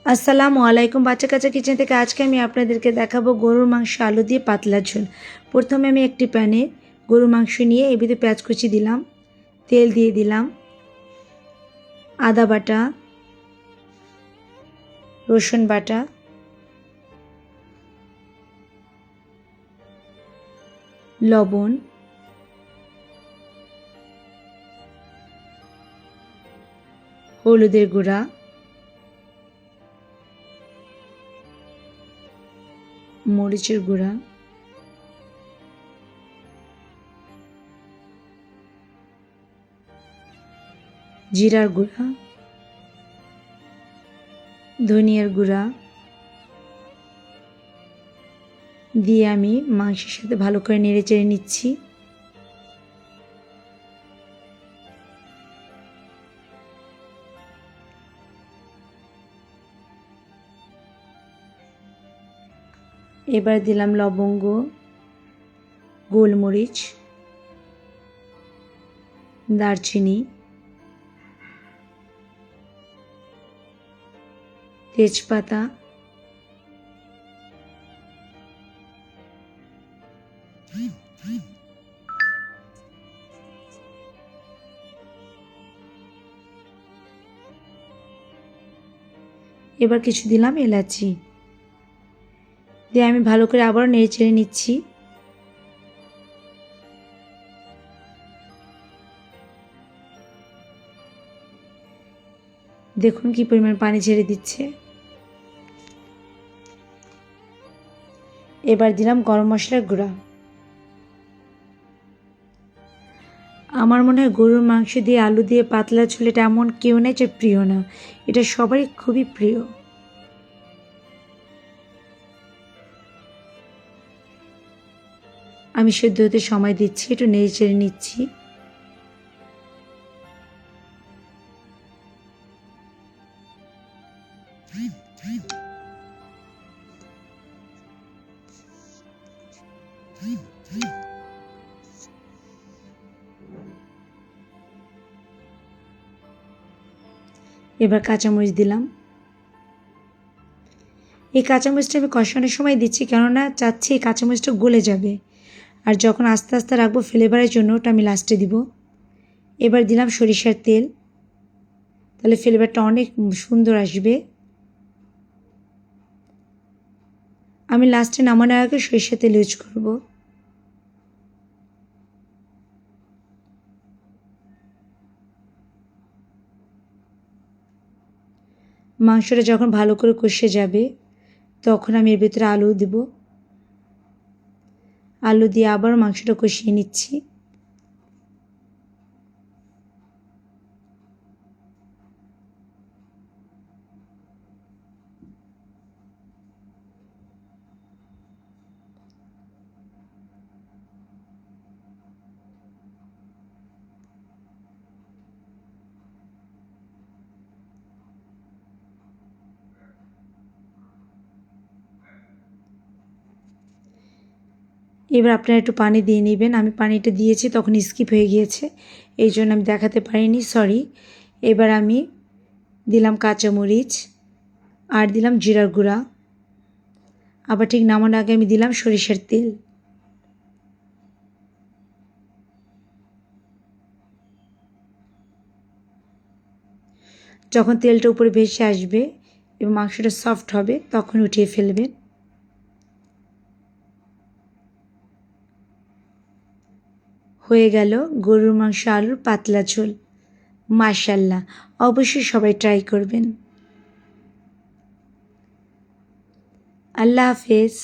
আসসালামু আলাইকুম। বাচ্চা কাচ্চা কিচেন থেকে আজকে আমি আপনাদেরকে দেখাবো গরুর মাংস আলু দিয়ে পাতলা ঝোল। প্রথমে আমি একটি প্যানে গরুর মাংস নিয়ে এর ভিতরে পেঁয়াজ কুচি দিলাম, তেল দিয়ে দিলাম, আদা বাটা, রসুন বাটা, লবণ, হলুদের গুঁড়া, মরিচের গুঁড়া, জিরার গুঁড়া, ধনিয়ার গুঁড়া দিয়ে আমি মাংসের সাথে ভালো করে নেড়ে চেড়ে নিচ্ছি। এবার দিলাম লবঙ্গ, গোলমরিচ, দারচিনি, তেজপাতা, এবার কিছু দিলাম এলাচি দিয়ে আমি ভালো করে আবার নেড়ে চেড়ে নিচ্ছি। দেখুন কি পরিমাণ পানি ছেড়ে দিচ্ছে। এবার দিলাম গরম মশলার গুঁড়া। আমার মনে হয় গরুর মাংস দিয়ে আলু দিয়ে পাতলা ঝোল এটা এমন কেউ নেই যে প্রিয় না, এটা সবারই খুবই প্রিয়। আমি সেদ্ধ হতে সময় দিচ্ছি, একটু নেড়ে চেড়ে নিচ্ছি। এবার কাঁচামরিচ দিলাম। এই কাঁচামরিচটা আমি কষানোর সময় দিচ্ছি, কেননা চাচ্ছি এই কাঁচামরিচটা গলে যাবে, আর যখন আস্তে আস্তে রাখবো ফ্লেভারের জন্য ওটা আমি লাস্টে দিব। এবার দিলাম সরিষার তেল, তাহলে ফ্লেভারটা অনেক সুন্দর আসবে। আমি লাস্টে নামানোর আগে সরিষার তেল ইউজ করব। মাংসটা যখন ভালো করে কষে যাবে তখন আমি এর ভিতরে আলু দেব। আলু দিয়ে আবার মাংসটা কষিয়ে নিচ্ছি। এবার আপনারা একটু পানি দিয়ে নেবেন। আমি পানিটা দিয়েছি তখন স্কিপ হয়ে গিয়েছে, এই জন্য আমি দেখাতে পারিনি, সরি। এবার আমি দিলাম কাঁচামরিচ আর দিলাম জিরার গুঁড়া। আবার ঠিক নামানোর আগে আমি দিলাম সরিষার তেল। যখন তেলটা উপরে ভেসে আসবে এবং মাংসটা সফট হবে তখন উঠিয়ে ফেলবেন। হয়ে গেল গরুর মাংস আলুর পাতলা ঝোল। মাশাআল্লাহ, অবশ্যই সবাই ট্রাই করবেন। আল্লাহ হাফেজ।